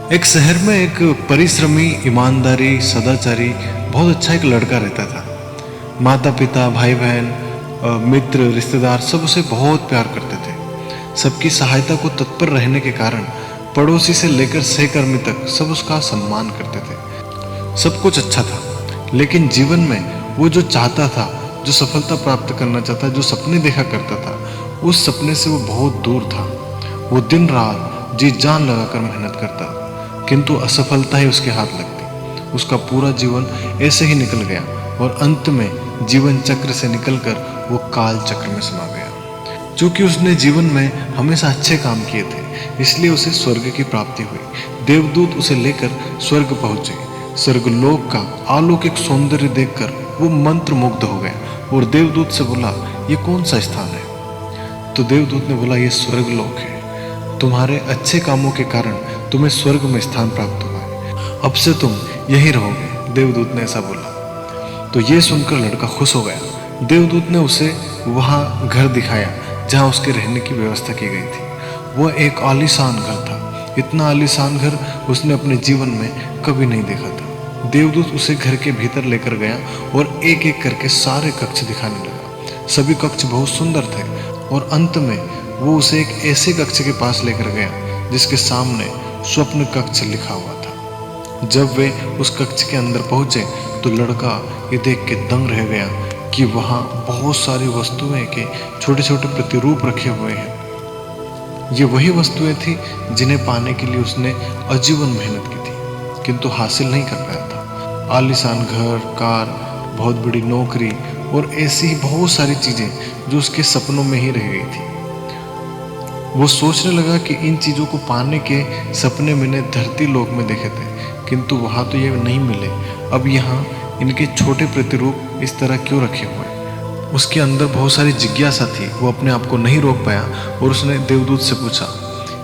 एक शहर में एक परिश्रमी, ईमानदारी, सदाचारी, बहुत अच्छा एक लड़का रहता था। माता पिता, भाई बहन, मित्र, रिश्तेदार सब उसे बहुत प्यार करते थे। सबकी सहायता को तत्पर रहने के कारण पड़ोसी से लेकर सहकर्मी तक सब उसका सम्मान करते थे। सब कुछ अच्छा था, लेकिन जीवन में वो जो चाहता था, जो सफलता प्राप्त करना चाहता, जो सपने देखा करता था, उस सपने से वो बहुत दूर था। वो दिन रात जी जान लगाकर मेहनत करता, किंतु असफलता ही उसके हाथ लगती। उसका पूरा जीवन ऐसे ही निकल गया और अंत में जीवन चक्र से निकलकर वो काल चक्र में समा गया। क्योंकि उसने जीवन में हमेशा अच्छे काम किए थे, इसलिए उसे स्वर्ग की प्राप्ति हुई। देवदूत उसे लेकर स्वर्ग पहुंचे। स्वर्गलोक का अलौकिक सौंदर्य देखकर वो मंत्र मुग्ध हो गया और देवदूत से बोला, ये कौन सा स्थान है? तो देवदूत ने बोला, ये स्वर्गलोक है। तुम्हारे अच्छे कामों के कारण तुम्हें स्वर्ग में स्थान प्राप्त हुआ है। अब से तुम यहीं रहोगे। देवदूत ने ऐसा बोला। तो ये सुनकर लड़का खुश हो गया। देवदूत ने उसे वहाँ घर दिखाया जहाँ उसके रहने की व्यवस्था की गई थी। वह एक आलीशान घर था। इतना आलीशान घर उसने अपने जीवन में कभी नहीं देखा था। देवदूत उसे घर के भीतर लेकर गया और एक एक करके सारे कक्ष दिखाने लगा। सभी कक्ष बहुत सुंदर थे और अंत में वो उसे एक ऐसे कक्ष के पास लेकर गया जिसके सामने स्वप्न कक्ष लिखा हुआ था। जब वे उस कक्ष के अंदर पहुंचे तो लड़का ये देख के दंग रह गया कि वहाँ बहुत सारी वस्तुएं के छोटे छोटे प्रतिरूप रखे हुए हैं। ये वही वस्तुएं थी जिन्हें पाने के लिए उसने आजीवन मेहनत की थी, किंतु हासिल नहीं कर पाया था। आलीशान घर, कार, बहुत बड़ी नौकरी और ऐसी ही बहुत सारी चीजें जो उसके सपनों में ही रह गई थी। वो सोचने लगा कि इन चीज़ों को पाने के सपने मैंने धरती लोक में देखे थे, किंतु वहाँ तो ये नहीं मिले। अब यहाँ इनके छोटे प्रतिरूप इस तरह क्यों रखे हुए हैं? उसके अंदर बहुत सारी जिज्ञासा थी। वो अपने आप को नहीं रोक पाया और उसने देवदूत से पूछा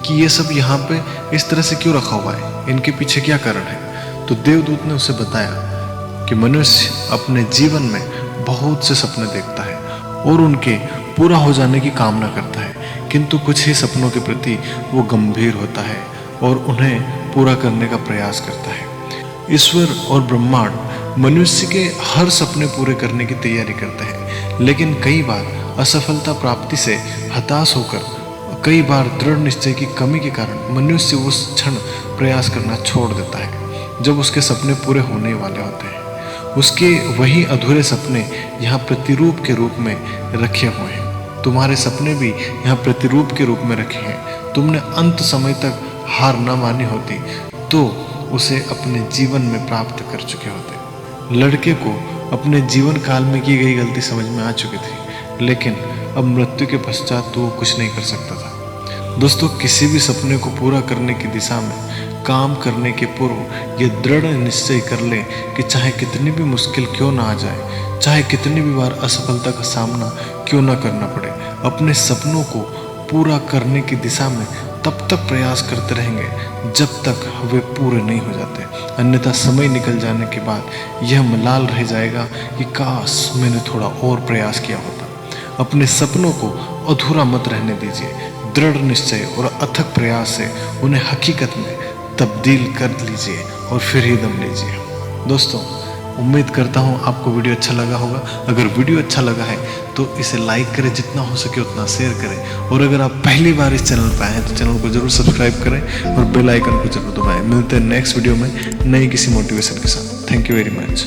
कि ये सब यहाँ पे इस तरह से क्यों रखा हुआ है, इनके पीछे क्या कारण है? तो देवदूत ने उसे बताया कि मनुष्य अपने जीवन में बहुत से सपने देखता है और उनके पूरा हो जाने की कामना करता है, किंतु कुछ ही सपनों के प्रति वो गंभीर होता है और उन्हें पूरा करने का प्रयास करता है। ईश्वर और ब्रह्मांड मनुष्य के हर सपने पूरे करने की तैयारी करते हैं, लेकिन कई बार असफलता प्राप्ति से हताश होकर, कई बार दृढ़ निश्चय की कमी के कारण मनुष्य उस क्षण प्रयास करना छोड़ देता है जब उसके सपने पूरे होने वाले होते हैं। उसके वही अधूरे सपने यहाँ प्रतिरूप के रूप में रखे हुए हैं। तुम्हारे सपने भी यहाँ प्रतिरूप के रूप में रखे हैं। तुमने अंत समय तक हार न मानी होती तो उसे अपने जीवन में प्राप्त कर चुके होते। लड़के को अपने जीवन काल में की गई गलती समझ में आ चुकी थी, लेकिन अब मृत्यु के पश्चात तो वो कुछ नहीं कर सकता था। दोस्तों, किसी भी सपने को पूरा करने की दिशा में काम करने के पूर्व ये दृढ़ निश्चय कर ले कि चाहे कितनी भी मुश्किल क्यों ना आ जाए, चाहे कितनी भी बार असफलता का सामना क्यों ना करना पड़े, अपने सपनों को पूरा करने की दिशा में तब तक प्रयास करते रहेंगे जब तक वे पूरे नहीं हो जाते। अन्यथा समय निकल जाने के बाद यह मलाल रह जाएगा कि काश मैंने थोड़ा और प्रयास किया होता। अपने सपनों को अधूरा मत रहने दीजिए। दृढ़ निश्चय और अथक प्रयास से उन्हें हकीकत में तब्दील कर लीजिए और फिर ही दम लीजिए। दोस्तों, उम्मीद करता हूँ आपको वीडियो अच्छा लगा होगा। अगर वीडियो अच्छा लगा है तो इसे लाइक करें, जितना हो सके उतना शेयर करें, और अगर आप पहली बार इस चैनल पर आए हैं तो चैनल को जरूर सब्सक्राइब करें और बेल आइकन को जरूर दबाएं। मिलते हैं नेक्स्ट वीडियो में नई किसी मोटिवेशन के साथ। Thank you very much.